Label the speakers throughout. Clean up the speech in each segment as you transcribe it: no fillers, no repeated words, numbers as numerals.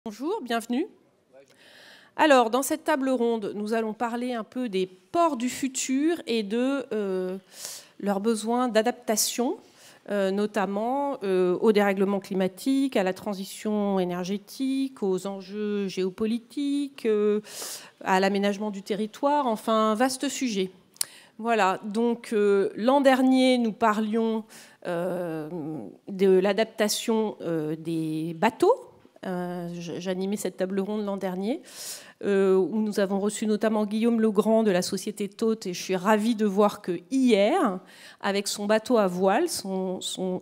Speaker 1: Bonjour, bienvenue. Alors, dans cette table ronde, nous allons parler un peu des ports du futur et de leurs besoins d'adaptation, notamment au dérèglement climatique, à la transition énergétique, aux enjeux géopolitiques, à l'aménagement du territoire, enfin, vaste sujet. Voilà, donc l'an dernier, nous parlions de l'adaptation des bateaux. J'animais cette table ronde l'an dernier, où nous avons reçu notamment Guillaume Legrand de la société Todt, et je suis ravie de voir que hier, avec son bateau à voile,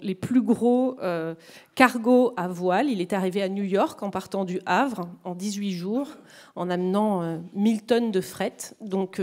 Speaker 1: les plus gros cargos à voile, il est arrivé à New York en partant du Havre en 18 jours, en amenant 1000 tonnes de fret. Donc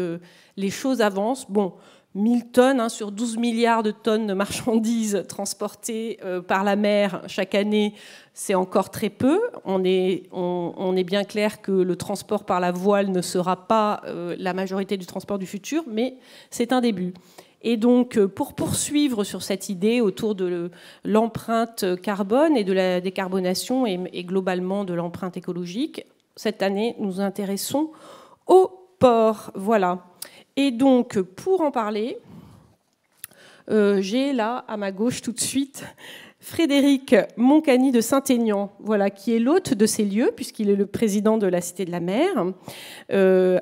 Speaker 1: les choses avancent. Bon, 1000 tonnes sur 12 milliards de tonnes de marchandises transportées par la mer chaque année, c'est encore très peu. On est bien clair que le transport par la voile ne sera pas la majorité du transport du futur, mais c'est un début. Et donc, pour poursuivre sur cette idée autour de l'empreinte carbone et de la décarbonation et globalement de l'empreinte écologique, cette année, nous nous intéressons aux ports. Voilà. Et donc, pour en parler, j'ai là, à ma gauche tout de suite, Frédéric Moncani de Saint-Aignan, voilà, qui est l'hôte de ces lieux, puisqu'il est le président de la Cité de la Mer,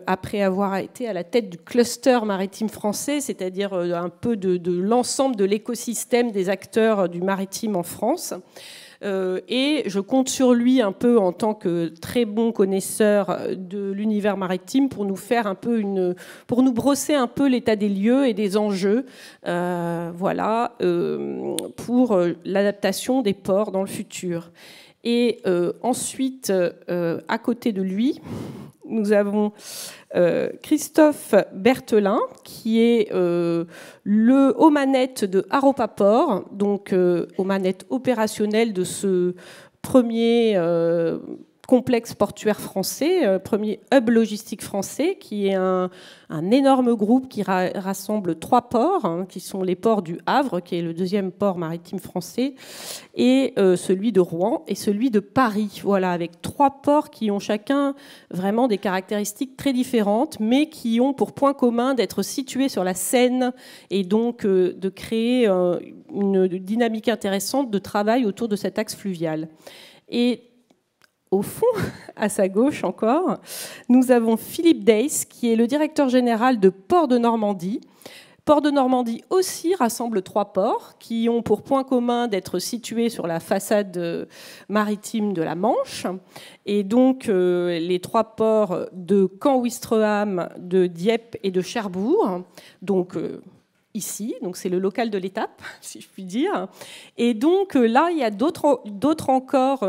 Speaker 1: après avoir été à la tête du cluster maritime français, c'est-à-dire un peu de l'ensemble de l'écosystème des acteurs du maritime en France. Et je compte sur lui un peu en tant que très bon connaisseur de l'univers maritime pour nous faire un peu pour nous brosser un peu l'état des lieux et des enjeux, voilà, pour l'adaptation des ports dans le futur. Et ensuite, à côté de lui, nous avons Christophe Berthelin, qui est aux manettes de Haropa Port, donc aux manettes opérationnelles de ce premier complexe portuaire français, premier hub logistique français, qui est un énorme groupe qui rassemble 3 ports, qui sont les ports du Havre, qui est le deuxième port maritime français, et celui de Rouen et celui de Paris. Voilà, avec 3 ports qui ont chacun vraiment des caractéristiques très différentes, mais qui ont pour point commun d'être situés sur la Seine et donc de créer une dynamique intéressante de travail autour de cet axe fluvial. Et au fond, à sa gauche encore, nous avons Philippe Deiss, qui est le directeur général de Ports de Normandie. Ports de Normandie aussi rassemble 3 ports qui ont pour point commun d'être situés sur la façade maritime de la Manche. Et donc, les 3 ports de Caen-Ouistreham, de Dieppe et de Cherbourg. Donc, ici, donc c'est le local de l'étape, si je puis dire. Et donc là, il y a d'autres encore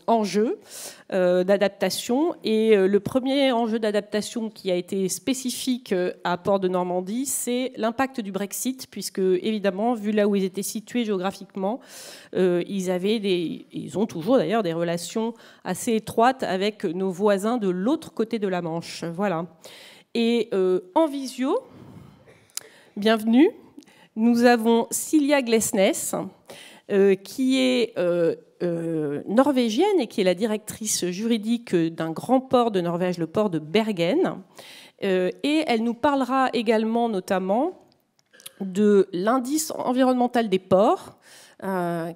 Speaker 1: enjeux d'adaptation. Et le premier enjeu d'adaptation qui a été spécifique à Port de Normandie, c'est l'impact du Brexit, puisque évidemment, vu là où ils étaient situés géographiquement, ils ont toujours d'ailleurs des relations assez étroites avec nos voisins de l'autre côté de la Manche. Voilà. Et en visio, bienvenue. Nous avons Silja Glesnes, qui est norvégienne et qui est la directrice juridique d'un grand port de Norvège, le port de Bergen. Et elle nous parlera également notamment de l'indice environnemental des ports,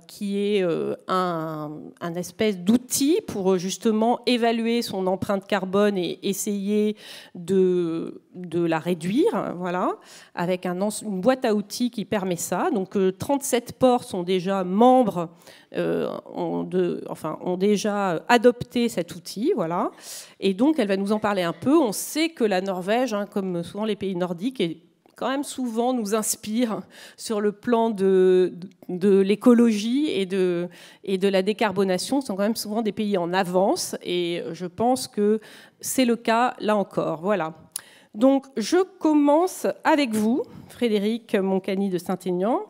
Speaker 1: qui est un espèce d'outil pour justement évaluer son empreinte carbone et essayer de la réduire, voilà, avec une boîte à outils qui permet ça. Donc 37 ports sont déjà membres, ont déjà adopté cet outil, voilà. Et donc elle va nous en parler un peu. On sait que la Norvège, comme souvent les pays nordiques, quand même souvent nous inspire sur le plan de l'écologie et de la décarbonation. Ce sont quand même souvent des pays en avance et je pense que c'est le cas là encore. Voilà. Donc je commence avec vous, Frédéric Moncani de Saint-Aignan.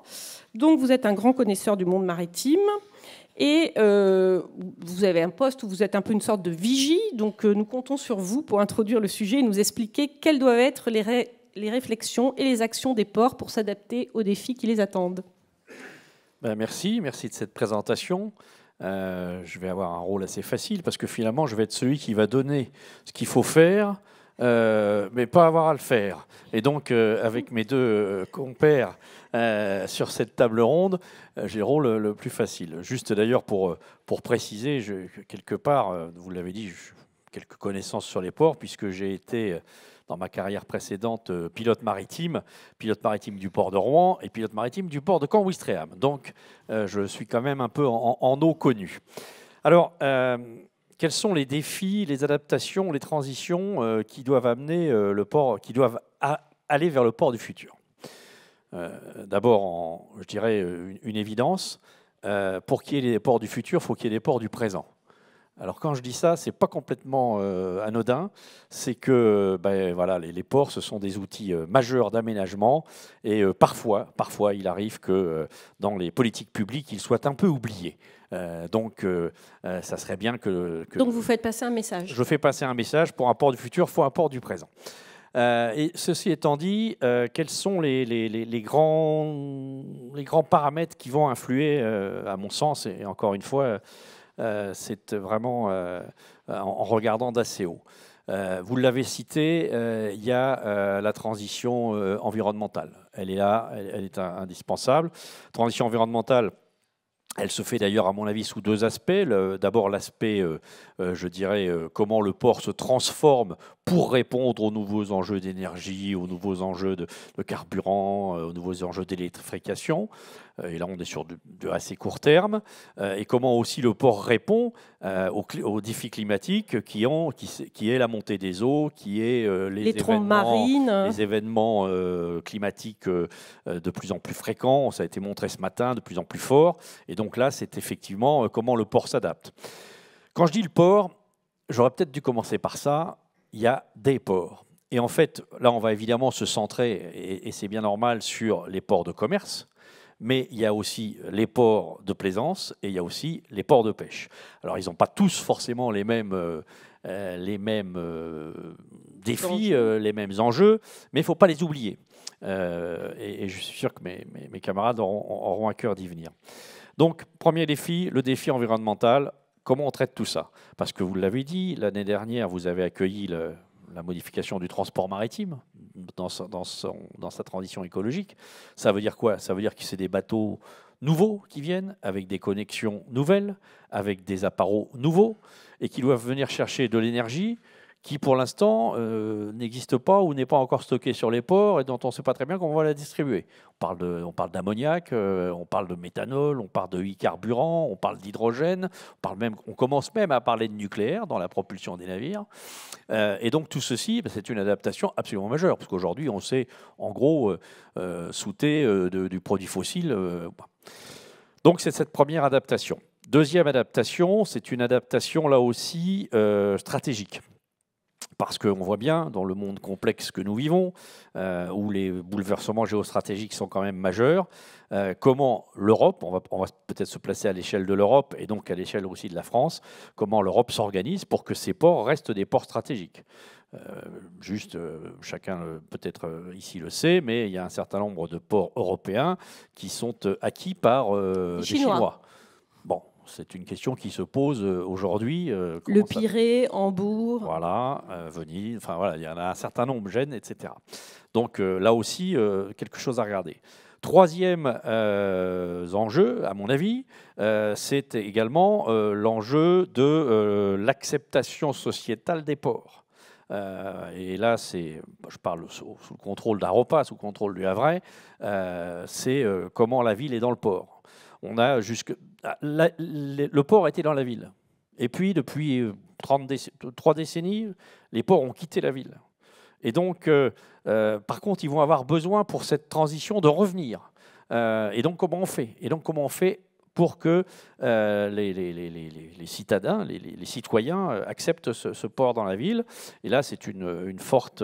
Speaker 1: Donc vous êtes un grand connaisseur du monde maritime. Et vous avez un poste où vous êtes un peu une sorte de vigie. Donc nous comptons sur vous pour introduire le sujet et nous expliquer quelles doivent être les réflexions et les actions des ports pour s'adapter aux défis qui les attendent.
Speaker 2: Merci de cette présentation. je vais avoir un rôle assez facile parce que finalement, je vais être celui qui va donner ce qu'il faut faire, mais pas avoir à le faire. Et donc, avec mes deux compères sur cette table ronde, j'ai le rôle le plus facile. Juste d'ailleurs pour préciser, quelque part, vous l'avez dit, quelques connaissances sur les ports, puisque j'ai été, dans ma carrière précédente, pilote maritime du port de Rouen et pilote maritime du port de Caen-Ouistreham. Donc, je suis quand même un peu en eau connue. Alors, quels sont les défis, les adaptations, les transitions qui doivent amener le port, qui doivent aller vers le port du futur? D'abord, je dirais une évidence, pour qu'il y ait des ports du futur, il faut qu'il y ait des ports du présent. Alors quand je dis ça, c'est pas complètement anodin, c'est que voilà, les ports, ce sont des outils majeurs d'aménagement et parfois, il arrive que dans les politiques publiques, ils soient un peu oubliés. Donc ça serait bien que...
Speaker 1: Donc vous faites passer un message.
Speaker 2: Je fais passer un message. Pour un port du futur, il faut un port du présent. Et ceci étant dit, quels sont les grands paramètres qui vont influer, à mon sens, et encore une fois, c'est vraiment en regardant d'assez haut. Vous l'avez cité, il y a la transition environnementale. Elle est là, elle est indispensable. Transition environnementale, elle se fait d'ailleurs, à mon avis, sous deux aspects. D'abord, l'aspect, je dirais, comment le port se transforme pour répondre aux nouveaux enjeux d'énergie, aux nouveaux enjeux de carburant, aux nouveaux enjeux d'électrification. Et là, on est sur de assez court terme. Et comment aussi le port répond aux défis climatiques qui est la montée des eaux, qui est
Speaker 1: les trombes marines,
Speaker 2: les événements climatiques de plus en plus fréquents. Ça a été montré ce matin, de plus en plus fort. Et donc là, c'est effectivement comment le port s'adapte. Quand je dis le port, j'aurais peut-être dû commencer par ça. Il y a des ports. Et en fait, là, on va évidemment se centrer, et c'est bien normal, sur les ports de commerce. Mais il y a aussi les ports de plaisance et il y a aussi les ports de pêche. Alors, ils n'ont pas tous forcément les mêmes défis, les mêmes enjeux, mais il ne faut pas les oublier. Et je suis sûr que mes camarades auront à cœur d'y venir. Donc, premier défi, le défi environnemental. Comment on traite tout ça? Parce que vous l'avez dit, l'année dernière, vous avez accueilli la modification du transport maritime dans sa transition écologique. Ça veut dire quoi? Ça veut dire que c'est des bateaux nouveaux qui viennent, avec des connexions nouvelles, avec des appareaux nouveaux, et qui doivent venir chercher de l'énergie qui, pour l'instant, n'existe pas ou n'est pas encore stockée sur les ports et dont on ne sait pas très bien comment on va la distribuer. On parle d'ammoniac, on parle de méthanol, on parle de e-carburant, on parle d'hydrogène, on commence même à parler de nucléaire dans la propulsion des navires. Et donc tout ceci, c'est une adaptation absolument majeure, parce qu'aujourd'hui, on sait en gros souter du produit fossile. Donc c'est cette première adaptation. Deuxième adaptation, c'est une adaptation là aussi stratégique. Parce qu'on voit bien, dans le monde complexe que nous vivons, où les bouleversements géostratégiques sont quand même majeurs, comment l'Europe, on va peut-être se placer à l'échelle de l'Europe et donc à l'échelle aussi de la France, comment l'Europe s'organise pour que ces ports restent des ports stratégiques. Chacun peut-être ici le sait, mais il y a un certain nombre de ports européens qui sont acquis par des Chinois. Bon. C'est une question qui se pose aujourd'hui.
Speaker 1: Le Pirée, Hambourg.
Speaker 2: Voilà, Venise, enfin voilà, il y en a un certain nombre, Gênes, etc. Donc là aussi, quelque chose à regarder. Troisième enjeu, à mon avis, c'est également l'enjeu de l'acceptation sociétale des ports. Et là, je parle sous le contrôle d'Aropa, sous le contrôle du Havre, c'est comment la ville est dans le port. On a le port était dans la ville. Et puis, depuis 3 décennies, les ports ont quitté la ville. Et donc, par contre, ils vont avoir besoin pour cette transition de revenir. Et donc, comment on fait pour que les citadins, les citoyens acceptent ce port dans la ville? Et là, c'est une forte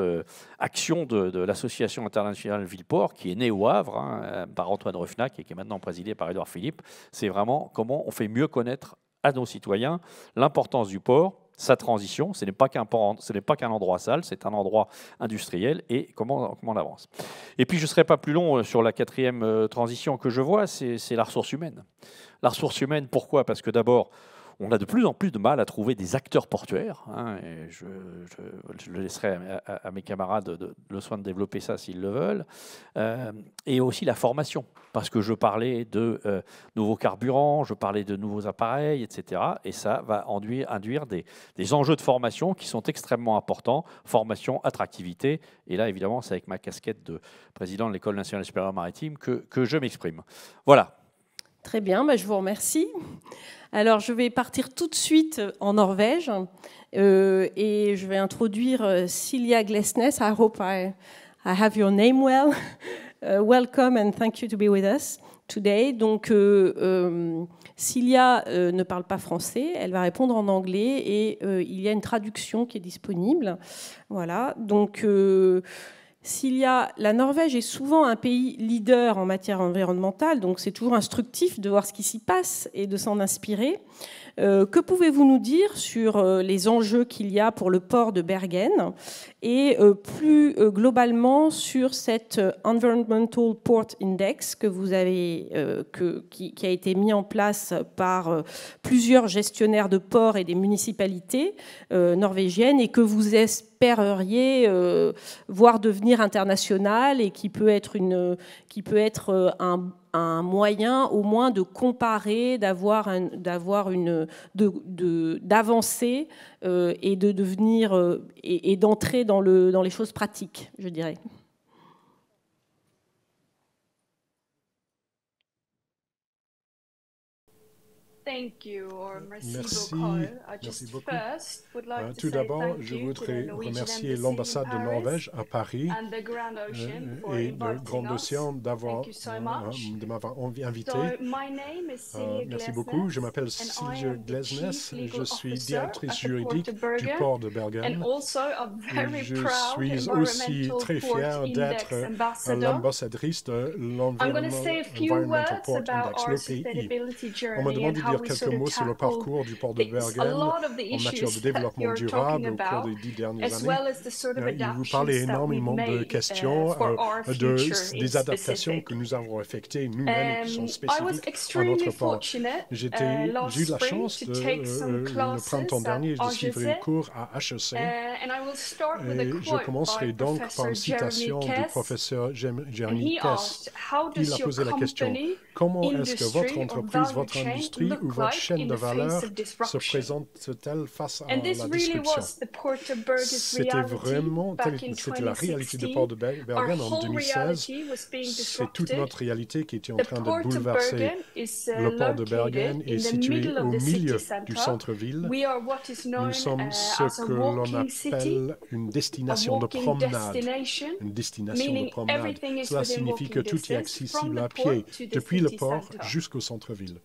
Speaker 2: action de l'Association internationale Ville-Port, qui est née au Havre, par Antoine Ruffnac et qui est maintenant présidée par Édouard Philippe. C'est vraiment comment on fait mieux connaître à nos citoyens l'importance du port sa transition. Ce n'est pas qu'un endroit sale, c'est un endroit industriel, et comment on avance. Et puis je ne serai pas plus long sur la quatrième transition que je vois, c'est la ressource humaine. La ressource humaine, pourquoi? Parce que d'abord, on a de plus en plus de mal à trouver des acteurs portuaires, hein, et je laisserai à mes camarades le soin de développer ça s'ils le veulent, et aussi la formation, parce que je parlais de nouveaux carburants, je parlais de nouveaux appareils, etc. Et ça va induire des enjeux de formation qui sont extrêmement importants, formation, attractivité, et là évidemment c'est avec ma casquette de président de l'École nationale supérieure maritime que je m'exprime. Voilà.
Speaker 1: Très bien, je vous remercie. Alors, je vais partir tout de suite en Norvège et je vais introduire Silja Glesnes. I hope I have your name well. Welcome and thank you to be with us today. Donc, Silja ne parle pas français, elle va répondre en anglais et il y a une traduction qui est disponible. Voilà, donc... Silja, la Norvège est souvent un pays leader en matière environnementale, donc c'est toujours instructif de voir ce qui s'y passe et de s'en inspirer. Que pouvez-vous nous dire sur les enjeux qu'il y a pour le port de Bergen et plus globalement sur cet Environmental Port Index que vous avez, qui a été mis en place par plusieurs gestionnaires de ports et des municipalités norvégiennes et que vous espéreriez voir devenir international et qui peut être un moyen au moins de comparer, d'avancer et de devenir et d'entrer dans les choses pratiques, je dirais.
Speaker 3: Merci beaucoup. Tout d'abord, je voudrais remercier l'ambassade de Norvège à Paris et le Grand Océan de m'avoir invité. Merci beaucoup. Je m'appelle Silja Glesnes. Je suis directrice juridique du port de Bergen. Je suis aussi très fière d'être l'ambassadrice de l'Environmental Port Index, l'EPI. On m'a demandé de dire quelques mots sur le parcours du port de Bergen en matière de développement durable au cours des 10 dernières années. Il vous parlait énormément de questions, des adaptations que nous avons effectuées nous-mêmes et qui sont spécifiques à notre port. J'ai eu la chance, le printemps dernier, de suivre une cours à HEC. Et je commencerai donc par une citation du professeur Jeremy Tess. Il a posé la question: comment est-ce que votre entreprise, votre industrie ou votre chaîne de valeur se présente-t-elle face à la disruption? C'était la réalité du port de Bergen en 2016. C'est toute notre réalité qui était en train de bouleverser. Le port de Bergen est situé au milieu du centre-ville. Nous sommes ce que l'on appelle une destination de promenade. Une destination de promenade. Cela signifie que tout est accessible à pied, depuis le port jusqu'au centre-ville.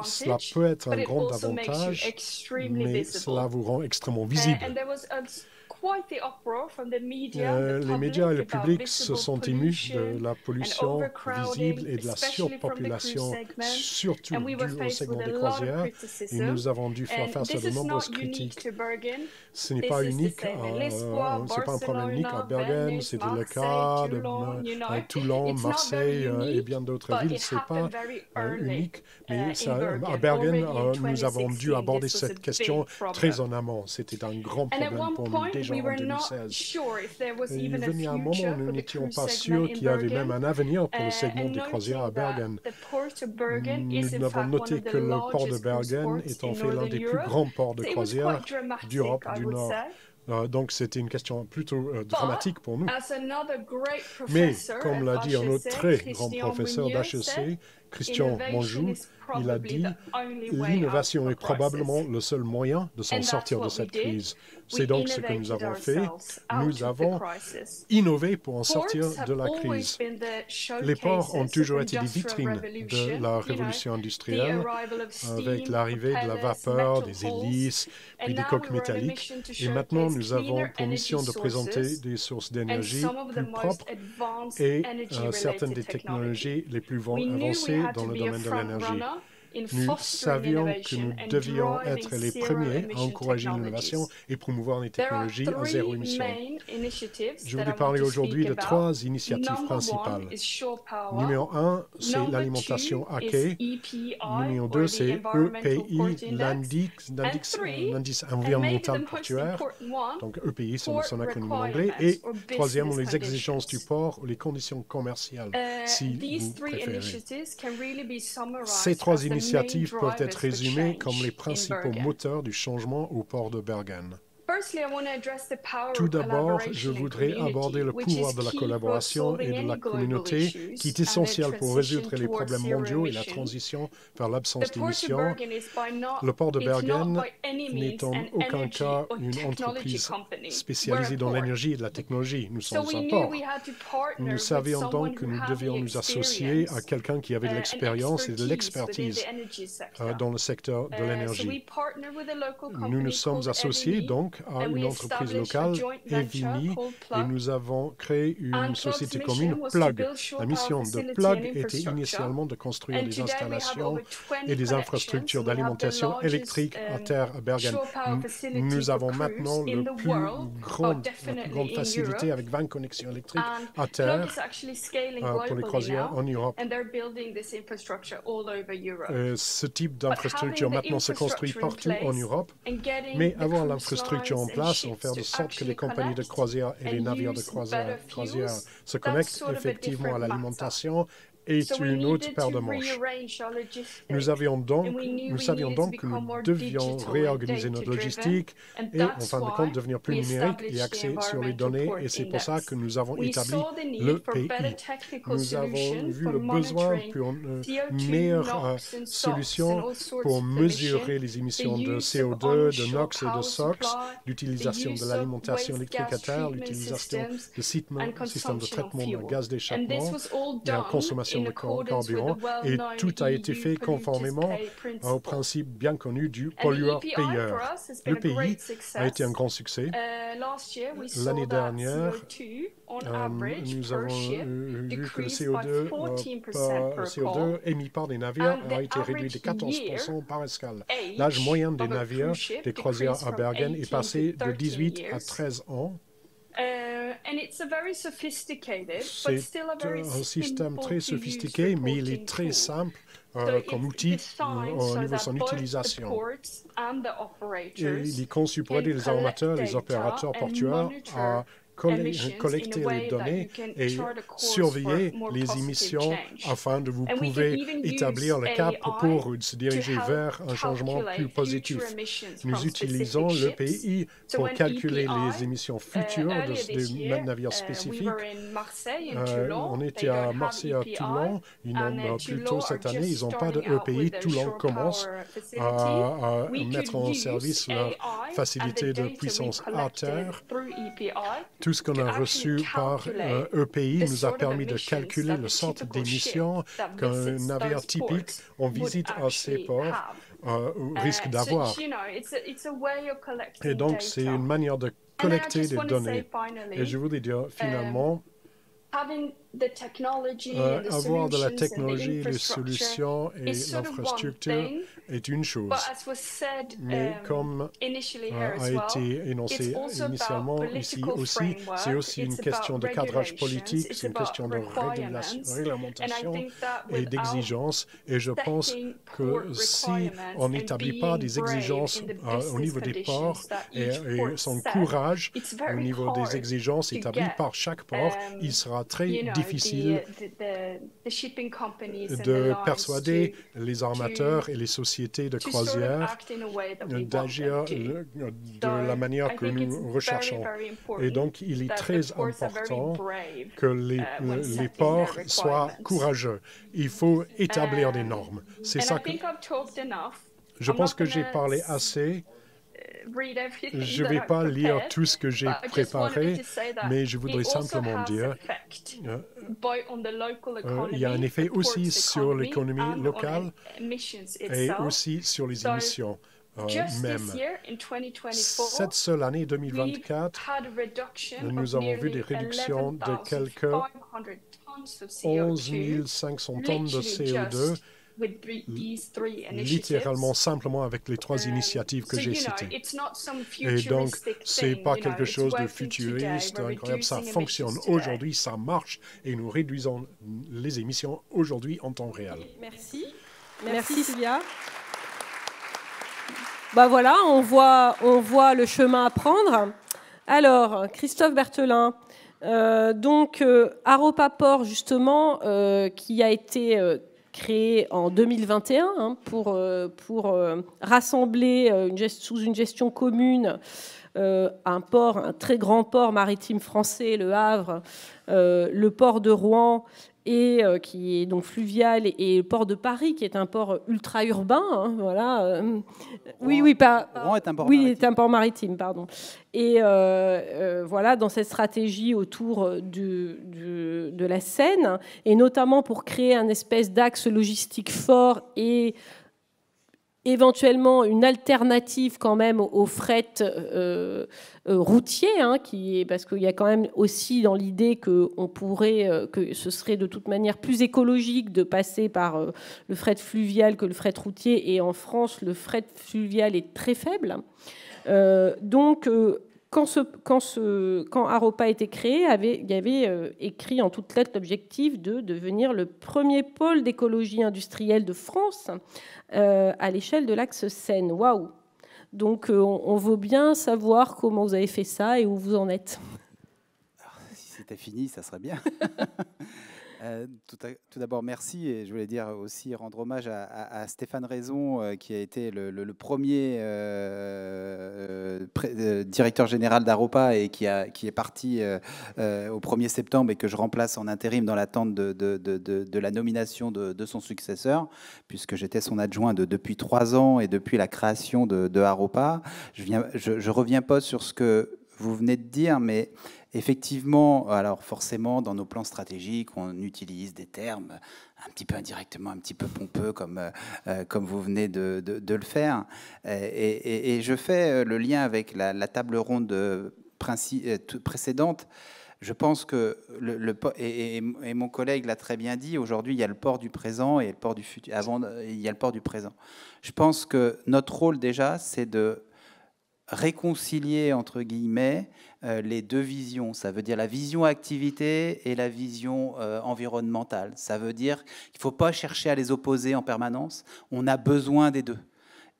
Speaker 3: Cela peut être un grand avantage, mais cela vous rend extrêmement visible. Les médias et le public se sont émus de la pollution visible et de la surpopulation, surtout due au segment des croisières, et nous avons dû faire face à de nombreuses critiques. Ce n'est pas unique, c'est pas un problème unique à Bergen, c'était le cas de Toulon, Marseille et bien d'autres villes. C'est pas unique, mais à Bergen, nous avons dû aborder cette question très en amont. C'était un grand problème pour nous déjà en 2016. Il est venu un moment où nous n'étions pas sûrs qu'il y avait même un avenir pour le segment des croisières à Bergen. Nous avons noté que le port de Bergen est en fait l'un des plus grands ports de croisière d'Europe du Nord. Donc, c'était une question plutôt dramatique pour nous. Mais, comme l'a dit un autre très grand professeur d'HEC, Christian Monjou, il a dit « L'innovation est probablement le seul moyen de s'en sortir de cette crise ». C'est donc ce que nous avons fait. Nous avons innové pour en sortir de la crise. Les ports ont toujours été des vitrines de la révolution industrielle, avec l'arrivée de la vapeur, des hélices, puis des coques métalliques. Et maintenant, nous avons pour mission de présenter des sources d'énergie plus propres et certaines des technologies les plus avancées dans le domaine de l'énergie. Nous savions que nous devions être les premiers à encourager l'innovation et promouvoir les technologies à zéro émission. Je voudrais parler aujourd'hui de 3 initiatives principales. Numéro 1, c'est l'alimentation Aké. Numéro 2, c'est EPI, l'indice environnemental portuaire. Donc EPI, c'est son acronyme en anglais. Et troisième, les exigences du port ou les conditions commerciales, si vous préférez. Ces 3 initiatives peuvent être résumées comme les principaux moteurs du changement au port de Bergen. Tout d'abord, je voudrais aborder le pouvoir de la collaboration et de la communauté qui est essentiel pour résoudre les problèmes mondiaux et la transition vers l'absence d'émissions. Le port de Bergen n'est en aucun cas une entreprise spécialisée dans l'énergie et la technologie. Nous sommes un port. Nous savions donc que nous devions nous associer à quelqu'un qui avait de l'expérience et de l'expertise dans le secteur de l'énergie. Nous nous sommes associés donc à une entreprise locale, Evini, et nous avons créé une société commune, Plug. La mission de Plug était initialement de construire des installations et des infrastructures d'alimentation électrique à terre à Bergen. Nous avons maintenant la plus grande facilité avec 20 connexions électriques à terre pour les croisières en Europe. Ce type d'infrastructure maintenant se construit partout en Europe, mais avoir l'infrastructure en place, en faire de sorte que les compagnies de croisière et les navires de croisière se connectent effectivement à l'alimentation est une autre paire de manches. Nous savions donc que nous devions réorganiser notre logistique et, en fin de compte, devenir plus numérique et axé sur les données. Et c'est pour ça que nous avons établi l'EPI. Nous avons vu le besoin pour une meilleure solution pour mesurer les émissions de CO2, de NOx et de SOx, l'utilisation de l'alimentation électrique à terre, l'utilisation de systèmes de traitement de gaz d'échappement et la consommation de carburant, et tout a été fait conformément au principe bien connu du pollueur-payeur. Le pays a été un grand succès. L'année dernière, nous avons vu que le CO2 émis par des navires a été réduit de 14% par escale. L'âge moyen des navires des croisières à Bergen est passé de 18 à 13 ans. C'est un système très sophistiqué, mais il est très simple comme outil au niveau de son utilisation. Et il est conçu pour aider les armateurs et les opérateurs portuaires à collecter les données et surveiller les émissions afin de vous pouvez établir le cap pour se diriger vers un changement plus positif. Nous utilisons l'EPI pour calculer les émissions futures de navires spécifiques. On était à Marseille, à Toulon. Plus tôt cette année, ils n'ont pas de EPI. Toulon commence à mettre en service leur facilité de puissance à terre. Tout ce qu'on a reçu par EPI nous a permis de calculer le sorte d'émissions qu'un navire typique en visite à ces ports risque d'avoir. Et donc, c'est une manière de collecter des données. Et je voulais dire, finalement, avoir de la technologie, les solutions et l'infrastructure est une chose. Mais comme a été énoncé initialement ici aussi, c'est aussi une question de cadrage politique, c'est une question de réglementation et d'exigence. Et je pense que si on n'établit pas des exigences au niveau des ports et son courage au niveau des exigences établies par chaque port, il sera très difficile de persuader les armateurs et les sociétés de croisière d'agir de la manière que nous recherchons. Et donc, il est très important que les ports soient courageux. Il faut établir des normes. C'est ça que... Je pense que j'ai parlé assez. Je ne vais pas lire tout ce que j'ai préparé, mais je voudrais simplement dire il y a un effet aussi sur l'économie locale et aussi sur les émissions. Même. Cette seule année 2024, nous avons vu des réductions de quelques 11 500 tonnes de CO2 littéralement simplement avec les 3 initiatives que j'ai citées. Et donc, ce n'est pas quelque chose de futuriste, incroyable, ça fonctionne aujourd'hui, ça marche, et nous réduisons les émissions aujourd'hui en temps réel.
Speaker 1: Merci. Merci Sylvia. Bah voilà, on voit le chemin à prendre. Alors, Christophe Berthelin, donc Aropaport, justement, qui a été créé en 2021 hein, pour rassembler sous une gestion commune un très grand port maritime français, le Havre, le port de Rouen, et qui est donc fluvial, et le port de Paris, qui est un port ultra-urbain. Hein, voilà.
Speaker 4: Rouen est un port maritime.
Speaker 1: Est un port maritime, pardon. Et voilà, dans cette stratégie autour de la Seine, et notamment pour créer un espèce d'axe logistique fort et éventuellement une alternative quand même au fret routier, hein, parce qu'il y a quand même aussi dans l'idée que ce serait de toute manière plus écologique de passer par le fret fluvial que le fret routier, et en France le fret fluvial est très faible. Donc quand Aropa a été créé, il y avait écrit en toutes lettres l'objectif de devenir le premier pôle d'écologie industrielle de France à l'échelle de l'axe Seine. Waouh! Donc on veut bien savoir comment vous avez fait ça et où vous en êtes.
Speaker 4: Alors, si c'était fini, ça serait bien. Tout d'abord, merci, et je voulais dire aussi rendre hommage à Stéphane Raison, qui a été le premier directeur général d'Aropa et qui est parti au 1er septembre et que je remplace en intérim dans l'attente de la nomination de son successeur, puisque j'étais son adjoint depuis 3 ans et depuis la création de Aropa. Je reviens pas sur ce que vous venez de dire, mais effectivement, alors forcément, dans nos plans stratégiques, on utilise des termes un petit peu indirectement, un petit peu pompeux, comme vous venez de le faire. Et je fais le lien avec la table ronde précédente. Je pense que, et mon collègue l'a très bien dit, aujourd'hui, il y a le port du présent et le port du futur. Avant, il y a le port du présent. Je pense que notre rôle, déjà, c'est de réconcilier, entre guillemets, les 2 visions. Ça veut dire la vision activité et la vision environnementale. Ça veut dire qu'il ne faut pas chercher à les opposer en permanence. On a besoin des 2.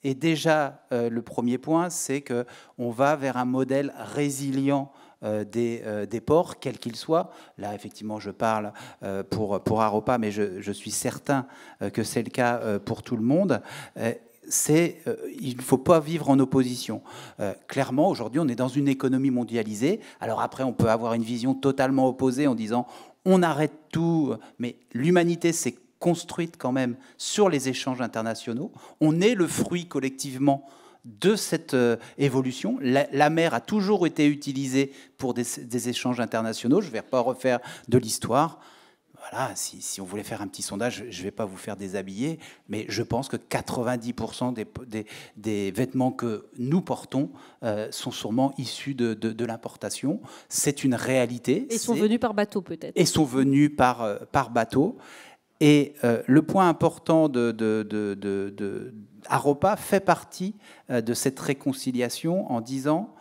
Speaker 4: Et déjà, le premier point, c'est qu'on va vers un modèle résilient des ports, quels qu'ils soient. Là, effectivement, je parle pour Aropa, mais je suis certain que c'est le cas pour tout le monde. Il ne faut pas vivre en opposition. Clairement, aujourd'hui, on est dans une économie mondialisée. Alors après, on peut avoir une vision totalement opposée en disant on arrête tout, mais l'humanité s'est construite quand même sur les échanges internationaux. On est le fruit collectivement de cette évolution. La mer a toujours été utilisée pour des échanges internationaux. Je ne vais pas refaire de l'histoire. Voilà, si on voulait faire un petit sondage, je ne vais pas vous faire déshabiller, mais je pense que 90% des vêtements que nous portons sont sûrement issus de l'importation. C'est une réalité.
Speaker 1: Et sont venus par bateau, peut-être.
Speaker 4: Et sont venus par bateau. Et le point important Aropa fait partie de cette réconciliation en disant...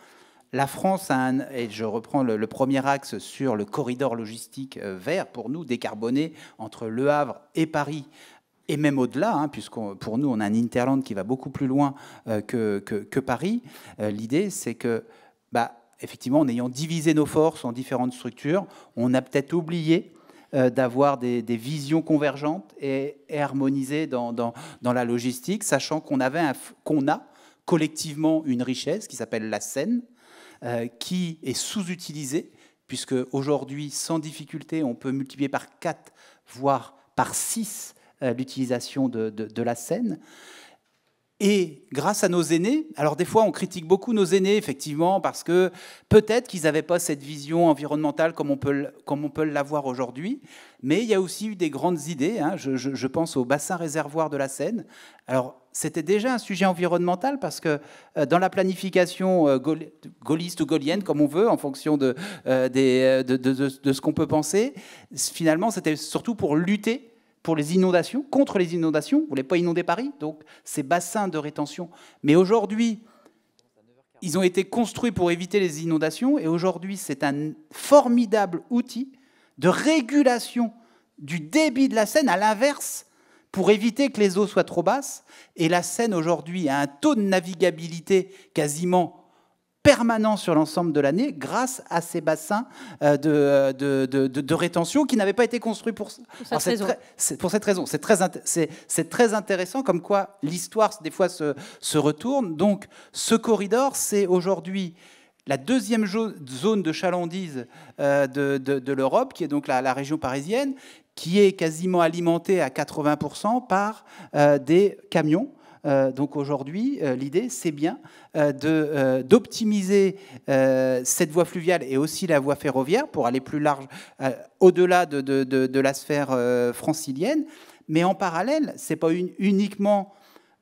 Speaker 4: La France a et je reprends le premier axe sur le corridor logistique vert, pour nous, décarboné, entre Le Havre et Paris, et même au-delà, hein, puisque pour nous, on a un hinterland qui va beaucoup plus loin que Paris. L'idée, c'est que, effectivement, en ayant divisé nos forces en différentes structures, on a peut-être oublié d'avoir des visions convergentes et harmonisées dans la logistique, sachant qu'on a collectivement une richesse qui s'appelle la Seine, qui est sous-utilisée, puisque aujourd'hui, sans difficulté, on peut multiplier par 4, voire par 6 l'utilisation de la Seine. Et grâce à nos aînés, alors des fois on critique beaucoup nos aînés, effectivement, parce que peut-être qu'ils n'avaient pas cette vision environnementale comme on peut l'avoir aujourd'hui, mais il y a aussi eu des grandes idées, hein. Je pense au bassin réservoir de la Seine. Alors c'était déjà un sujet environnemental parce que dans la planification gaulliste ou gaullienne, comme on veut, en fonction de ce qu'on peut penser, finalement c'était surtout pour lutter pour les inondations, contre les inondations. Vous ne voulez pas inonder Paris, donc ces bassins de rétention. Mais aujourd'hui, ils ont été construits pour éviter les inondations, et aujourd'hui, c'est un formidable outil de régulation du débit de la Seine, à l'inverse, pour éviter que les eaux soient trop basses. Et la Seine, aujourd'hui, a un taux de navigabilité quasiment permanent sur l'ensemble de l'année grâce à ces bassins de rétention qui n'avaient pas été construits pour ça. Pour cette raison. C'est très intéressant comme quoi l'histoire, des fois, se retourne. Donc, ce corridor, c'est aujourd'hui la deuxième zone de chalandise de l'Europe, qui est donc la région parisienne, qui est quasiment alimentée à 80% par des camions. Donc aujourd'hui, l'idée, c'est bien d'optimiser cette voie fluviale et aussi la voie ferroviaire pour aller plus large, au-delà de la sphère francilienne. Mais en parallèle, ce n'est pas uniquement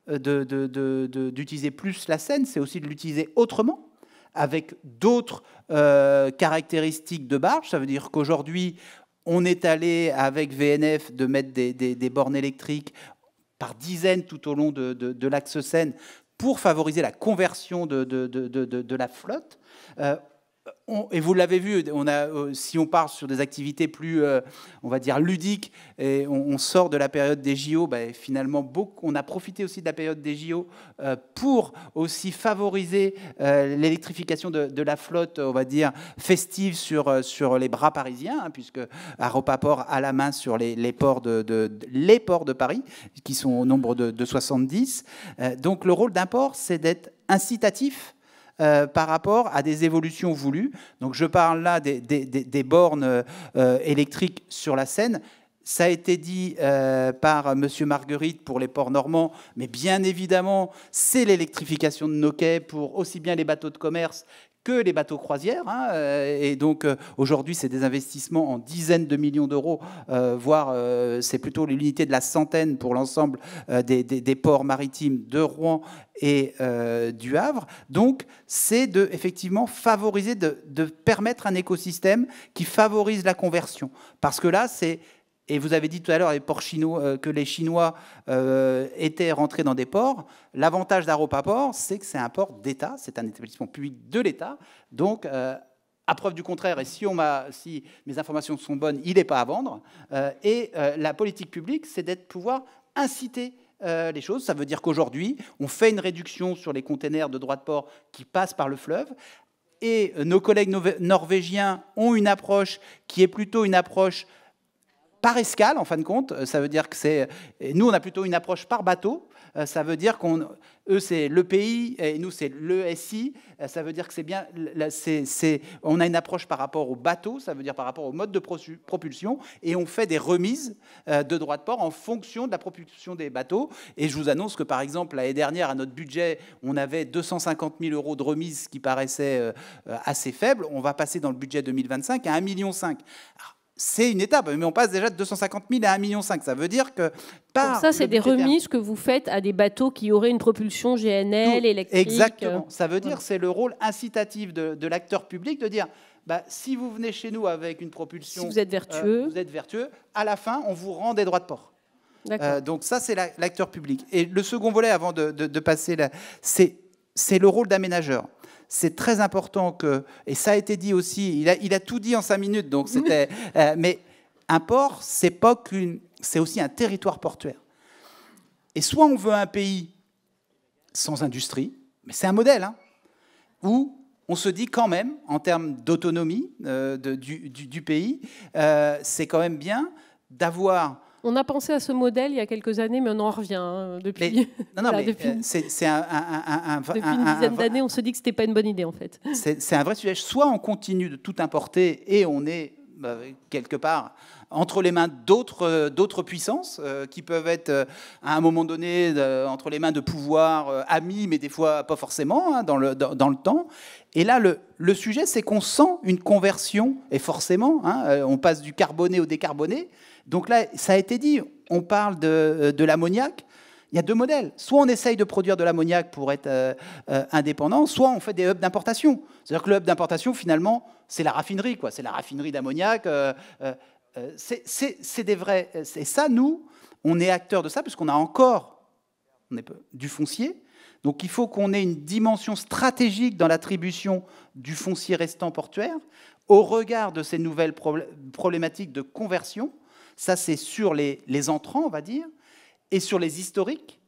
Speaker 4: d'utiliser plus la Seine, c'est aussi de l'utiliser autrement, avec d'autres caractéristiques de barge. Ça veut dire qu'aujourd'hui, on est allé, avec VNF, de mettre des bornes électriques par dizaines tout au long de l'axe Seine pour favoriser la conversion de la flotte. Et vous l'avez vu, si on part sur des activités plus, on va dire, ludiques, et on sort de la période des JO, finalement, on a profité aussi de la période des JO pour aussi favoriser l'électrification de la flotte, on va dire, festive sur les bras parisiens, hein, puisque Aropaport a la main sur les ports de Paris, qui sont au nombre de 70. Donc le rôle d'un port, c'est d'être incitatif par rapport à des évolutions voulues. Donc je parle là des bornes électriques sur la Seine. Ça a été dit par M. Marguerite pour les ports normands, mais bien évidemment, c'est l'électrification de nos quais pour aussi bien les bateaux de commerce que les bateaux croisières. Hein, et donc, aujourd'hui, c'est des investissements en dizaines de millions d'euros, voire c'est plutôt l'unité de la centaine pour l'ensemble des ports maritimes de Rouen et du Havre. Donc, c'est effectivement favoriser, de permettre un écosystème qui favorise la conversion. Parce que là, c'est... Et vous avez dit tout à l'heure les ports chinois, que les Chinois étaient rentrés dans des ports. L'avantage d'Aropaport, c'est que c'est un port d'État, c'est un établissement public de l'État. Donc, à preuve du contraire, et si mes informations sont bonnes, il n'est pas à vendre. Et la politique publique, c'est d'être pouvoir inciter les choses. Ça veut dire qu'aujourd'hui, on fait une réduction sur les containers de droit de port qui passent par le fleuve. Et nos collègues norvégiens ont une approche qui est plutôt une approche par escale, en fin de compte. Ça veut dire que c'est... Nous, on a plutôt une approche par bateau. Ça veut dire eux, c'est l'EPI, et nous, c'est l'ESI. Ça veut dire que c'est bien... on a une approche par rapport au bateau, ça veut dire par rapport au mode de propulsion, et on fait des remises de droits de port en fonction de la propulsion des bateaux. Et je vous annonce que, par exemple, l'année dernière, à notre budget, on avait 250 000 € de remise, qui paraissait assez faible. On va passer dans le budget 2025 à 1,5 million. C'est une étape, mais on passe déjà de 250 000 à 1,5 million. Ça veut dire que...
Speaker 1: Donc ça, c'est des remises que vous faites à des bateaux qui auraient une propulsion GNL, électrique.
Speaker 4: Exactement. Ça veut dire que c'est le rôle incitatif de l'acteur public de dire, si vous venez chez nous avec une propulsion...
Speaker 1: Si vous êtes vertueux.
Speaker 4: Vous êtes vertueux. À la fin, on vous rend des droits de port. Donc ça, c'est l'acteur public. Et le second volet, avant de passer là, c'est le rôle d'aménageur. C'est très important que, et ça a été dit aussi, il a tout dit en 5 minutes, donc c'était. Mais un port, c'est aussi un territoire portuaire. Et soit on veut un pays sans industrie, mais c'est un modèle, hein, où on se dit quand même, en termes d'autonomie du pays, c'est quand même bien d'avoir...
Speaker 1: On a pensé à ce modèle il y a quelques années, mais on en revient depuis.
Speaker 4: Depuis une
Speaker 1: dizaine d'années, on se dit que c'était pas une bonne idée en fait.
Speaker 4: C'est un vrai sujet. Soit on continue de tout importer et on est quelque part entre les mains d'autres puissances qui peuvent être à un moment donné entre les mains de pouvoirs amis, mais des fois pas forcément, hein, dans le temps. Et là, le sujet, c'est qu'on sent une conversion, et forcément, hein, on passe du carboné au décarboné. Donc là, ça a été dit, on parle de l'ammoniac. Il y a 2 modèles. Soit on essaye de produire de l'ammoniac pour être indépendant, soit on fait des hubs d'importation. C'est-à-dire que le hub d'importation, finalement, c'est la raffinerie, quoi. C'est la raffinerie d'ammoniac. c'est des vrais... Et ça, nous, on est acteurs de ça, puisqu'on a encore du foncier. Donc il faut qu'on ait une dimension stratégique dans l'attribution du foncier restant portuaire, au regard de ces nouvelles problématiques de conversion. Ça, c'est sur les entrants, on va dire, et sur les historiques.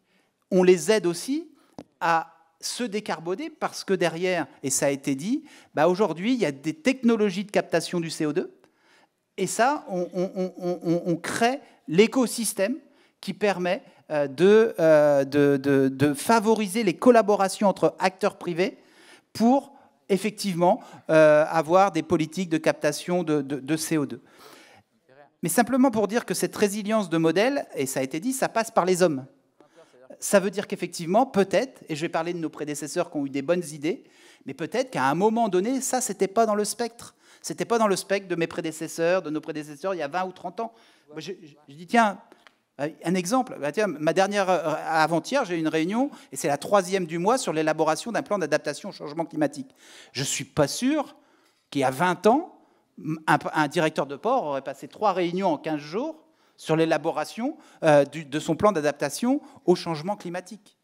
Speaker 4: On les aide aussi à se décarboner, parce que derrière, et ça a été dit, aujourd'hui, il y a des technologies de captation du CO2, et ça, on crée l'écosystème qui permet de favoriser les collaborations entre acteurs privés pour effectivement avoir des politiques de captation de CO2. Mais simplement pour dire que cette résilience de modèle, et ça a été dit, ça passe par les hommes. Ça veut dire qu'effectivement, peut-être, et je vais parler de nos prédécesseurs qui ont eu des bonnes idées, mais peut-être qu'à un moment donné, ça, c'était pas dans le spectre. C'était pas dans le spectre de mes prédécesseurs, de nos prédécesseurs, il y a 20 ou 30 ans. Je dis, tiens, un exemple. Tiens, ma dernière avant-hier, j'ai eu une réunion, et c'est la 3e du mois, sur l'élaboration d'un plan d'adaptation au changement climatique. Je ne suis pas sûr qu'il y a 20 ans, un directeur de port aurait passé 3 réunions en 15 jours sur l'élaboration de son plan d'adaptation au changement climatique.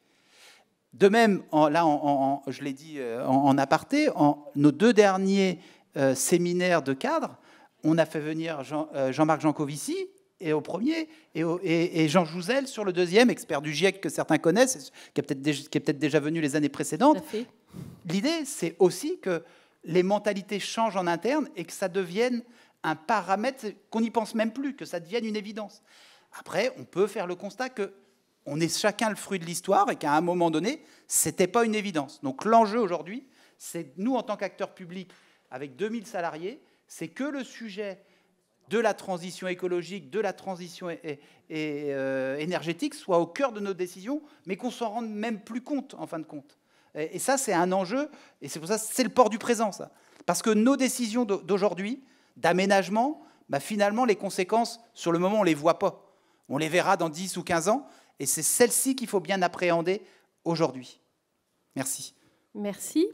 Speaker 4: De même, je l'ai dit en aparté, nos 2 derniers séminaires de cadres, on a fait venir Jean-Marc Jancovici au premier et Jean Jouzel sur le 2e, expert du GIEC que certains connaissent, qui est peut-être déjà venu les années précédentes. L'idée, c'est aussi que les mentalités changent en interne et que ça devienne un paramètre qu'on n'y pense même plus, que ça devienne une évidence. Après, on peut faire le constat qu'on est chacun le fruit de l'histoire et qu'à un moment donné, ce n'était pas une évidence. Donc l'enjeu aujourd'hui, c'est nous, en tant qu'acteurs publics, avec 2000 salariés, c'est que le sujet de la transition écologique, de la transition énergétique soit au cœur de nos décisions, mais qu'on s'en rende même plus compte, en fin de compte. Et ça, c'est un enjeu, et c'est pour ça que c'est le port du présent, ça. Parce que nos décisions d'aujourd'hui, d'aménagement, finalement, les conséquences, sur le moment, on ne les voit pas. On les verra dans 10 ou 15 ans, et c'est celle-ci qu'il faut bien appréhender aujourd'hui. Merci.
Speaker 1: Merci.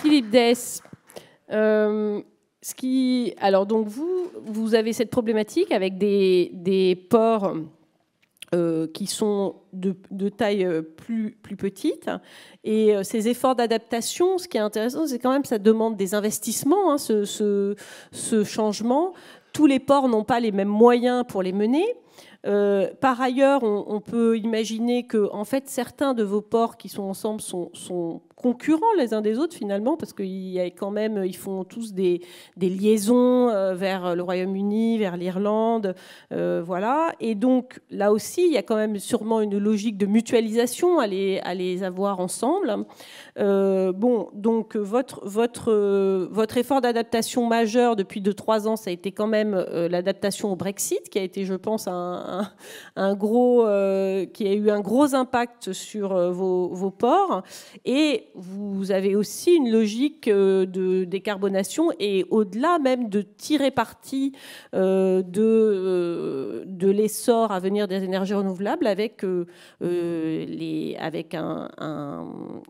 Speaker 1: Philippe Dess, alors donc vous avez cette problématique avec des ports qui sont de taille plus petite. Et ces efforts d'adaptation, ce qui est intéressant, c'est quand même ça demande des investissements, ce changement. Tous les ports n'ont pas les mêmes moyens pour les mener. Par ailleurs, on peut imaginer que en fait, certains de vos ports qui sont ensemble sont concurrents les uns des autres finalement, parce ils font tous des liaisons vers le Royaume-Uni, vers l'Irlande, voilà. Et donc là aussi, il y a quand même sûrement une logique de mutualisation à les avoir ensemble. Donc votre effort d'adaptation majeur depuis 2-3 ans, ça a été quand même l'adaptation au Brexit, qui a été, je pense, qui a eu un gros impact sur vos ports. Et vous avez aussi une logique de décarbonation et au-delà même de tirer parti de l'essor à venir des énergies renouvelables avec une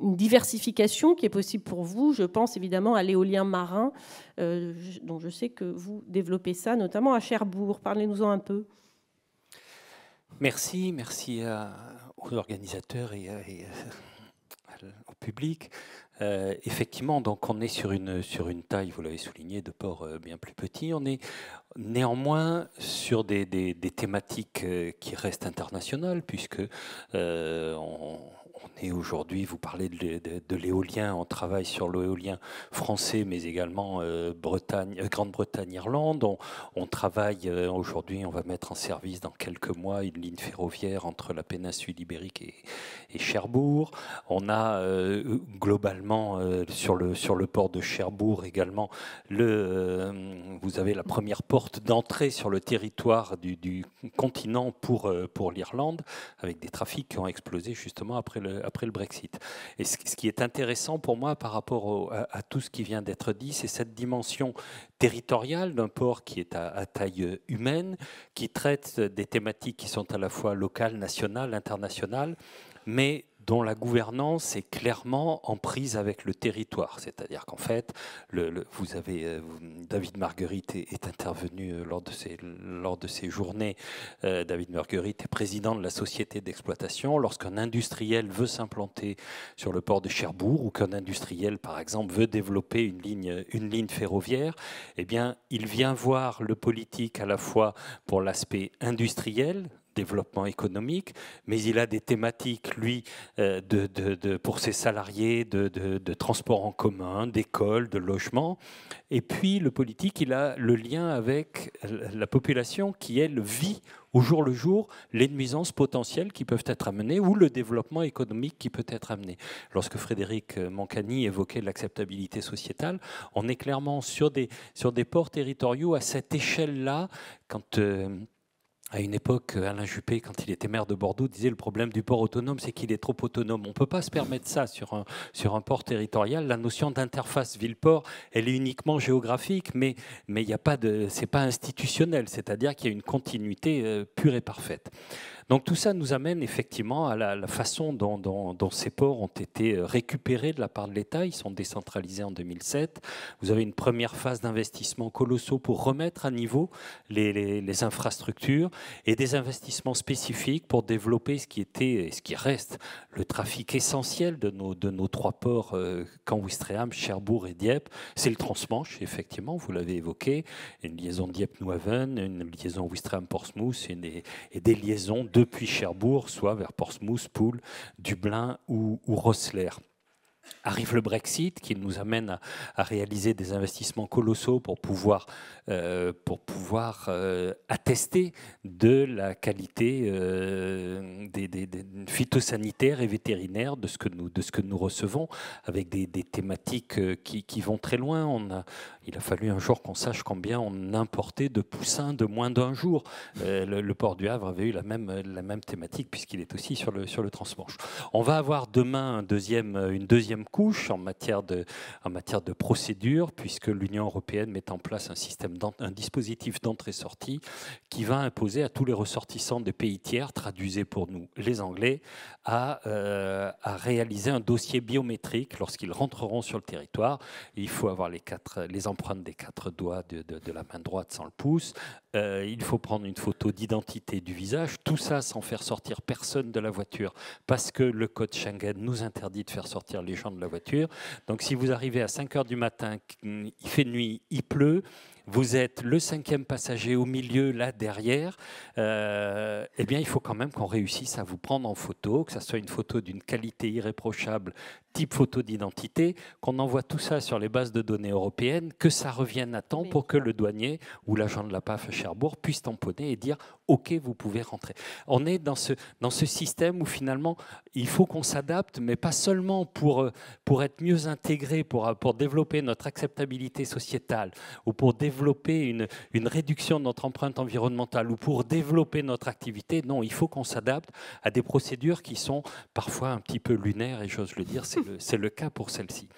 Speaker 1: diversification qui est possible pour vous. Je pense évidemment à l'éolien marin, dont je sais que vous développez ça, notamment à Cherbourg. Parlez-nous-en un peu.
Speaker 5: Merci aux organisateurs et au public. Effectivement, donc on est sur une taille, vous l'avez souligné, de ports bien plus petits. On est néanmoins sur des thématiques qui restent internationales, puisque on est aujourd'hui, vous parlez de l'éolien, on travaille sur l'éolien français, mais également Grande-Bretagne, Irlande. On travaille aujourd'hui, on va mettre en service dans quelques mois une ligne ferroviaire entre la péninsule ibérique et Cherbourg. On a globalement sur le port de Cherbourg également, vous avez la première porte d'entrée sur le territoire du continent pour l'Irlande, avec des trafics qui ont explosé justement après le Brexit. Et ce qui est intéressant pour moi par rapport à tout ce qui vient d'être dit, c'est cette dimension territoriale d'un port qui est à taille humaine, qui traite des thématiques qui sont à la fois locales, nationales, internationales, mais dont la gouvernance est clairement en prise avec le territoire. C'est-à-dire qu'en fait, David Marguerite est intervenu lors de ces journées. David Marguerite est président de la société d'exploitation. Lorsqu'un industriel veut s'implanter sur le port de Cherbourg ou qu'un industriel, par exemple, veut développer une ligne ferroviaire, eh bien, il vient voir le politique à la fois pour l'aspect industriel, développement économique, mais il a des thématiques, lui, pour ses salariés, de transport en commun, d'école, de logement. Et puis, le politique, il a le lien avec la population qui, elle, vit au jour le jour les nuisances potentielles qui peuvent être amenées ou le développement économique qui peut être amené. Lorsque Frédéric Moncani évoquait l'acceptabilité sociétale, on est clairement sur des ports territoriaux à cette échelle-là, quand... À une époque, Alain Juppé, quand il était maire de Bordeaux, disait le problème du port autonome, c'est qu'il est trop autonome. On ne peut pas se permettre ça sur un port territorial. La notion d'interface ville-port, elle est uniquement géographique, mais il n'y a pas c'est pas institutionnel, c'est-à-dire qu'il y a une continuité pure et parfaite. Donc tout ça nous amène effectivement à la façon dont ces ports ont été récupérés de la part de l'État. Ils sont décentralisés en 2007. Vous avez une première phase d'investissement colossaux pour remettre à niveau les infrastructures et des investissements spécifiques pour développer ce qui était et ce qui reste le trafic essentiel de nos trois ports, Caen-Ouistreham, Cherbourg et Dieppe. C'est le transmanche, effectivement, vous l'avez évoqué, une liaison Dieppe-Nouaven, une liaison Ouistreham-Portsmouth et des liaisons depuis Cherbourg, soit vers Portsmouth, Poole, Dublin ou Rosslare. Arrive le Brexit qui nous amène à réaliser des investissements colossaux pour pouvoir attester de la qualité des phytosanitaires et vétérinaires de ce que nous recevons, avec des thématiques qui vont très loin. Il a fallu un jour qu'on sache combien on importait de poussins de moins d'un jour. Le port du Havre avait eu la même thématique puisqu'il est aussi sur le transmanche. On va avoir demain une deuxième couche en matière de procédure, puisque l'Union européenne met en place un dispositif d'entrée-sortie qui va imposer à tous les ressortissants des pays tiers, traduisez pour nous les Anglais, à réaliser un dossier biométrique lorsqu'ils rentreront sur le territoire. Il faut avoir les empreintes des 4 doigts de la main droite sans le pouce. Il faut prendre une photo d'identité du visage, tout ça sans faire sortir personne de la voiture, parce que le code Schengen nous interdit de faire sortir les gens de la voiture. Donc si vous arrivez à 5 heures du matin, il fait nuit, il pleut, vous êtes le 5e passager au milieu, là derrière, eh bien il faut quand même qu'on réussisse à vous prendre en photo, que ça soit une photo d'une qualité irréprochable, type photo d'identité, qu'on envoie tout ça sur les bases de données européennes, que ça revienne à temps pour que le douanier ou l'agent de la PAF à Cherbourg puisse tamponner et dire « Ok, vous pouvez rentrer ». On est dans ce système où finalement il faut qu'on s'adapte, mais pas seulement pour être mieux intégré, pour développer notre acceptabilité sociétale ou pour développer une réduction de notre empreinte environnementale ou pour développer notre activité. Non, il faut qu'on s'adapte à des procédures qui sont parfois un petit peu lunaires, et j'ose le dire, c'est le cas pour celle-ci.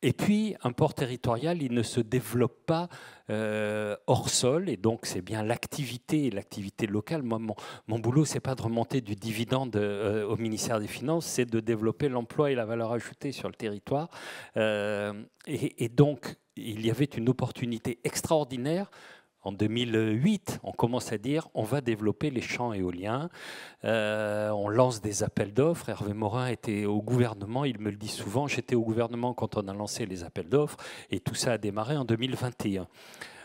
Speaker 5: Et puis, un port territorial, il ne se développe pas hors sol, et donc c'est bien l'activité locale. Moi, mon boulot, c'est pas de remonter du dividende au ministère des Finances, c'est de développer l'emploi et la valeur ajoutée sur le territoire. Et donc, il y avait une opportunité extraordinaire. En 2008, on commence à dire on va développer les champs éoliens. On lance des appels d'offres. Hervé Morin était au gouvernement, il me le dit souvent. J'étais au gouvernement quand on a lancé les appels d'offres et tout ça a démarré en 2021.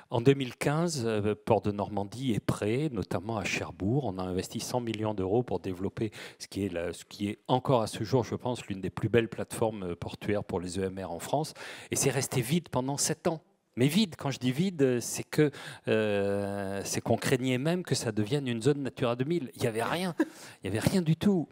Speaker 5: En 2015, Port de Normandie est prêt, notamment à Cherbourg. On a investi 100 millions d'euros pour développer ce qui est encore à ce jour, je pense, l'une des plus belles plateformes portuaires pour les EMR en France. Et c'est resté vide pendant 7 ans. Mais vide, quand je dis vide, c'est qu'on craignait même que ça devienne une zone Natura 2000. Il n'y avait rien du tout.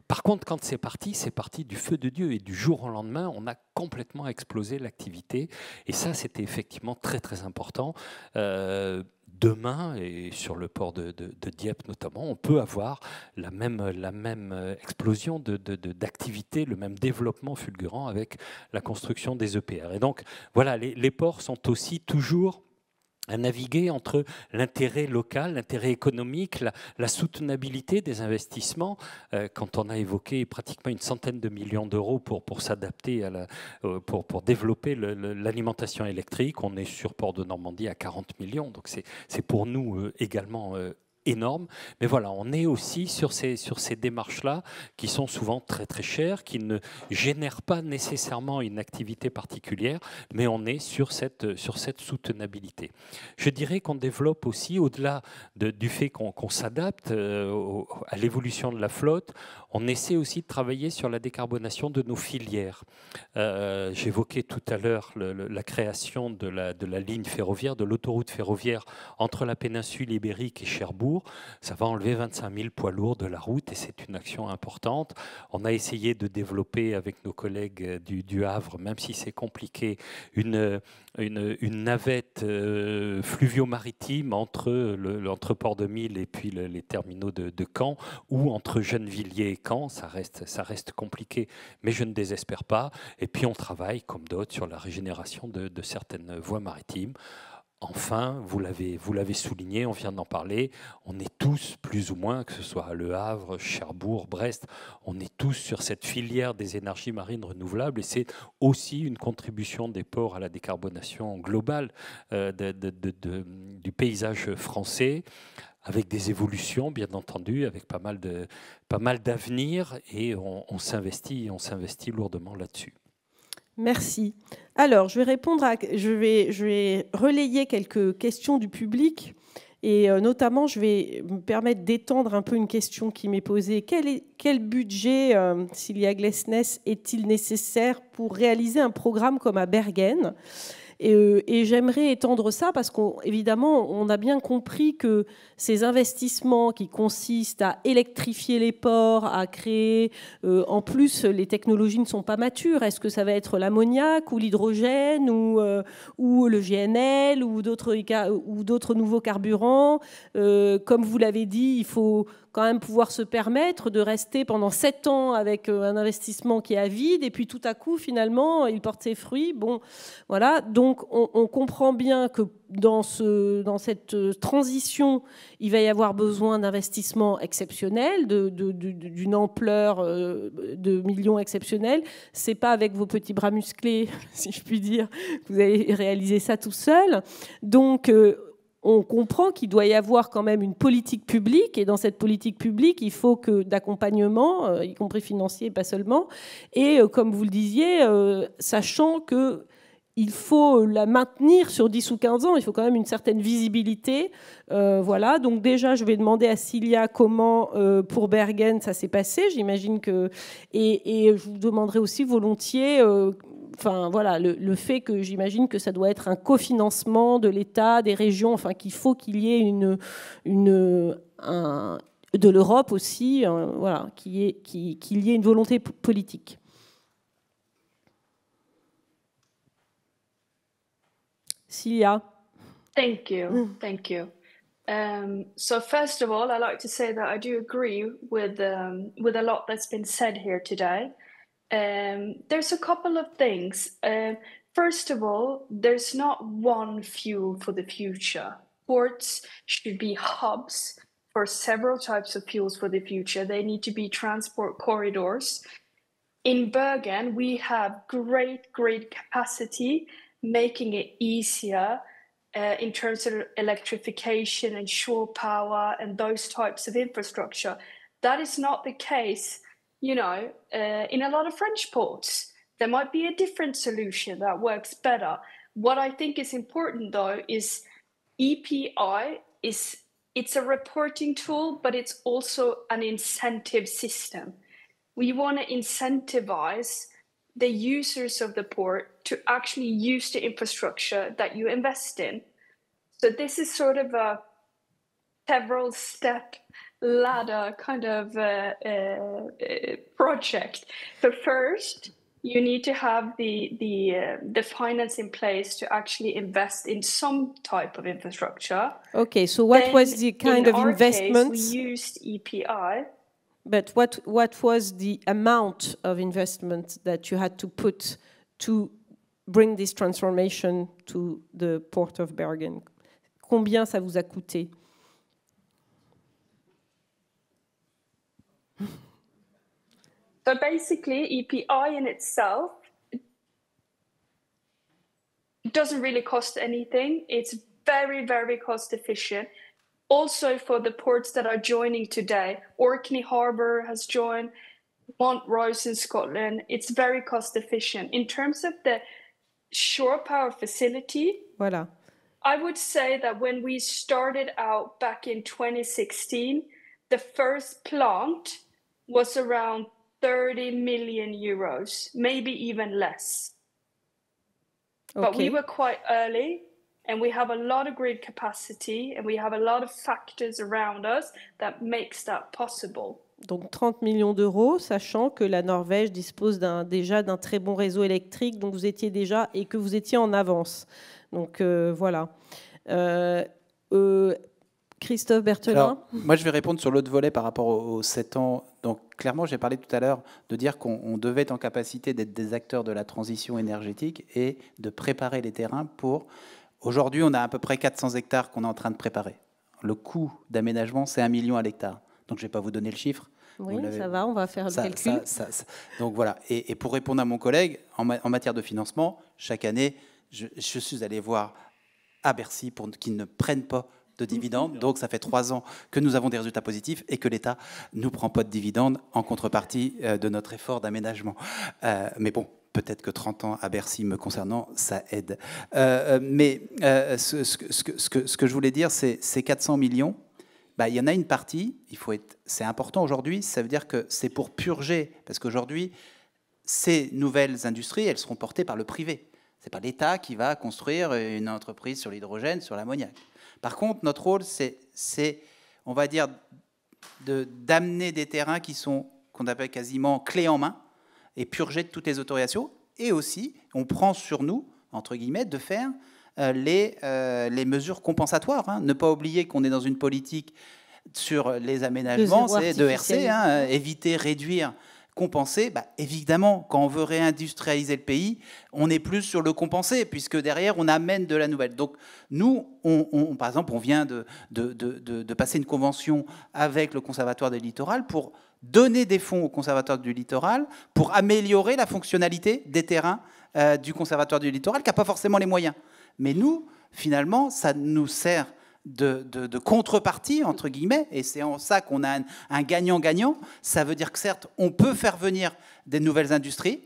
Speaker 5: Par contre, quand c'est parti du feu de Dieu. Et du jour au lendemain, on a complètement explosé l'activité. Et ça, c'était effectivement très, très important. Demain, et sur le port de Dieppe notamment, on peut avoir la même explosion d'activité, le même développement fulgurant avec la construction des EPR. Et donc, voilà, les ports sont aussi toujours à naviguer entre l'intérêt local, l'intérêt économique, la soutenabilité des investissements. Quand on a évoqué pratiquement une centaine de millions d'euros pour s'adapter, pour développer l'alimentation électrique, on est sur Port de Normandie à 40 millions. Donc c'est pour nous également énorme. Mais voilà, on est aussi sur ces démarches-là qui sont souvent très très chères, qui ne génèrent pas nécessairement une activité particulière, mais on est sur cette soutenabilité. Je dirais qu'on développe aussi, au-delà du fait qu'on s'adapte à l'évolution de la flotte, on essaie aussi de travailler sur la décarbonation de nos filières. J'évoquais tout à l'heure la création de la ligne ferroviaire, de l'autoroute ferroviaire entre la péninsule ibérique et Cherbourg. Ça va enlever 25 000 poids lourds de la route et c'est une action importante. On a essayé de développer avec nos collègues du Havre, même si c'est compliqué, une navette fluvio-maritime entre Port-de-Mille et puis les terminaux de Caen, ou entre Gennevilliers et Caen. Ça reste compliqué, mais je ne désespère pas. Et puis on travaille, comme d'autres, sur la régénération de certaines voies maritimes. Enfin, vous l'avez souligné, on vient d'en parler, on est tous, plus ou moins, que ce soit Le Havre, Cherbourg, Brest, on est tous sur cette filière des énergies marines renouvelables et c'est aussi une contribution des ports à la décarbonation globale du paysage français, avec des évolutions, bien entendu, avec pas mal d'avenir et on s'investit lourdement là-dessus.
Speaker 1: Merci. Alors, je vais relayer quelques questions du public et notamment, je vais me permettre d'étendre un peu une question qui m'est posée. Quel budget, Silja Glesnes, est-il nécessaire pour réaliser un programme comme à Bergen ? Et j'aimerais étendre ça parce qu'évidemment, on a bien compris que ces investissements qui consistent à électrifier les ports, à créer... en plus, les technologies ne sont pas matures. Est-ce que ça va être l'ammoniac ou l'hydrogène ou le GNL ou d'autres nouveaux carburants ? Comme vous l'avez dit, il faut quand même pouvoir se permettre de rester pendant 7 ans avec un investissement qui est à vide et puis tout à coup, finalement, il porte ses fruits. Bon, voilà. Donc, on comprend bien que dans cette transition, il va y avoir besoin d'investissements exceptionnels, d'une ampleur de millions exceptionnels. C'est pas avec vos petits bras musclés, si je puis dire, que vous allez réaliser ça tout seul. Donc, on comprend qu'il doit y avoir quand même une politique publique, et dans cette politique publique, il faut que d'accompagnement, y compris financier, pas seulement, et comme vous le disiez, sachant qu'il faut la maintenir sur 10 ou 15 ans, il faut quand même une certaine visibilité. Voilà, donc déjà, je vais demander à Silja comment, pour Bergen, ça s'est passé, j'imagine que... Et je vous demanderai aussi volontiers... Enfin, voilà, le fait que j'imagine que ça doit être un cofinancement de l'État, des régions, enfin qu'il faut qu'il y ait de l'Europe aussi, voilà, qu'il y ait une volonté politique. Silja.
Speaker 6: Thank you. So first of all, I'd like to say that I do agree with a lot that's been said here today. There's a couple of things. First of all, there's not one fuel for the future. Ports should be hubs for several types of fuels for the future. They need to be transport corridors. In Bergen, we have great capacity, making it easier in terms of electrification and shore power and those types of infrastructure. That is not the case, in a lot of French ports. There might be a different solution that works better. What I think is important, though, is EPI it's a reporting tool, but it's also an incentive system. We want to incentivize the users of the port to actually use the infrastructure that you invest in. So this is sort of a several step ladder kind of project. So first, you need to have the finance in place to actually invest in some type of infrastructure.
Speaker 1: Okay, so what was the kind of investment?
Speaker 6: We used EPI.
Speaker 1: But what was the amount of investment that you had to put to bring this transformation to the port of Bergen? Combien ça vous a coûté?
Speaker 6: So basically, EPI in itself doesn't really cost anything. It's very, very cost efficient. Also for the ports that are joining today, Orkney Harbour has joined, Montrose in Scotland. It's very cost efficient. In terms of the shore power facility,
Speaker 1: voilà.
Speaker 6: I would say that when we started out back in 2016, the first plant was around 30 million euros, maybe even less.
Speaker 1: Okay.
Speaker 6: But we were quite early, and we have a lot of grid capacity, and we have a lot of factors around us that makes that possible.
Speaker 1: Donc 30 millions d'euros, sachant que la Norvège dispose déjà d'un très bon réseau électrique, donc vous étiez déjà et que vous étiez en avance. Donc voilà. Christophe Berthelin.
Speaker 4: Alors, moi, je vais répondre sur l'autre volet par rapport aux 7 ans. Donc, clairement, j'ai parlé tout à l'heure de dire qu'on devait être en capacité d'être des acteurs de la transition énergétique et de préparer les terrains pour... Aujourd'hui, on a à peu près 400 hectares qu'on est en train de préparer. Le coût d'aménagement, c'est 1 million à l'hectare. Donc, je ne vais pas vous donner le chiffre.
Speaker 1: Oui, ça va, on va faire le calcul.
Speaker 4: Donc, voilà. Et pour répondre à mon collègue, en matière de financement, chaque année, je suis allé voir à Bercy pour qu'ils ne prennent pas de dividendes. Donc, ça fait 3 ans que nous avons des résultats positifs et que l'État ne prend pas de dividendes en contrepartie de notre effort d'aménagement. Mais bon, peut-être que 30 ans à Bercy me concernant, ça aide. Mais ce que je voulais dire, c'est ces 400 millions, bah, il y en a une partie, c'est important aujourd'hui, ça veut dire que c'est pour purger, parce qu'aujourd'hui, ces nouvelles industries, elles seront portées par le privé. Ce n'est pas l'État qui va construire une entreprise sur l'hydrogène, sur l'ammoniac. Par contre, notre rôle, c'est on va dire, d'amener des terrains qu'on appelle quasiment clés en main et purger de toutes les autorisations. Et aussi, on prend sur nous, entre guillemets, de faire les mesures compensatoires. Hein. Ne pas oublier qu'on est dans une politique sur les aménagements, c'est de RC, hein, éviter, réduire, compenser. Bah, évidemment, quand on veut réindustrialiser le pays, on est plus sur le compenser, puisque derrière, on amène de la nouvelle. Donc, nous, par exemple, on vient de passer une convention avec le Conservatoire du Littoral pour donner des fonds au Conservatoire du Littoral pour améliorer la fonctionnalité des terrains du Conservatoire du Littoral, qui n'a pas forcément les moyens. Mais nous, finalement, ça nous sert de contrepartie, entre guillemets, et c'est en ça qu'on a un gagnant-gagnant. Ça veut dire que certes, on peut faire venir des nouvelles industries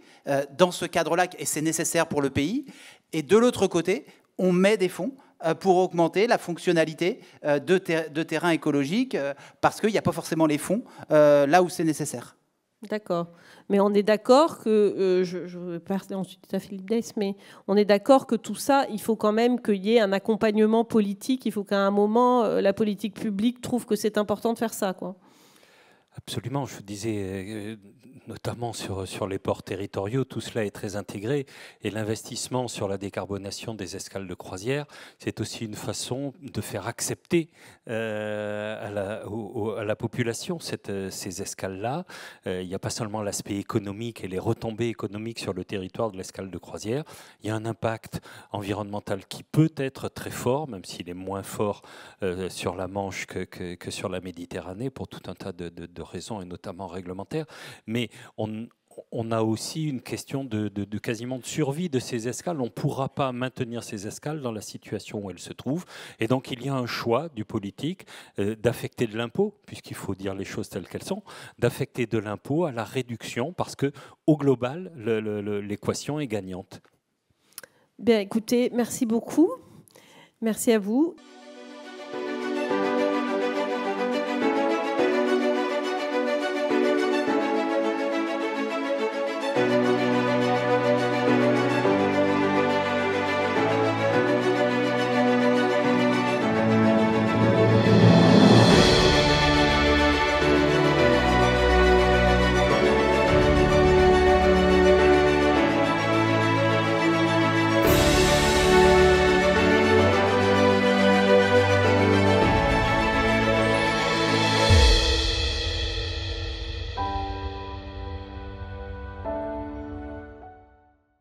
Speaker 4: dans ce cadre-là, et c'est nécessaire pour le pays. Et de l'autre côté, on met des fonds pour augmenter la fonctionnalité de terrains écologiques, parce qu'il n'y a pas forcément les fonds là où c'est nécessaire.
Speaker 1: D'accord. Mais on est d'accord que, je vais passer ensuite à Philippe Deiss, mais on est d'accord que tout ça, il faut quand même qu'il y ait un accompagnement politique, il faut qu'à un moment, la politique publique trouve que c'est important de faire ça, quoi.
Speaker 5: Absolument, je vous disais, notamment sur les ports territoriaux, tout cela est très intégré, et l'investissement sur la décarbonation des escales de croisière, c'est aussi une façon de faire accepter à la population ces escales-là. Il n'y a pas seulement l'aspect économique et les retombées économiques sur le territoire de l'escale de croisière, il y a un impact environnemental qui peut être très fort, même s'il est moins fort sur la Manche que sur la Méditerranée, pour tout un tas de raisons, et notamment réglementaires. Mais on a aussi une question de quasiment de survie de ces escales. On ne pourra pas maintenir ces escales dans la situation où elles se trouvent. Et donc, il y a un choix du politique d'affecter de l'impôt, puisqu'il faut dire les choses telles qu'elles sont, d'affecter de l'impôt à la réduction, parce qu'au global, l'équation est gagnante.
Speaker 1: Bien, écoutez, merci beaucoup. Merci à vous.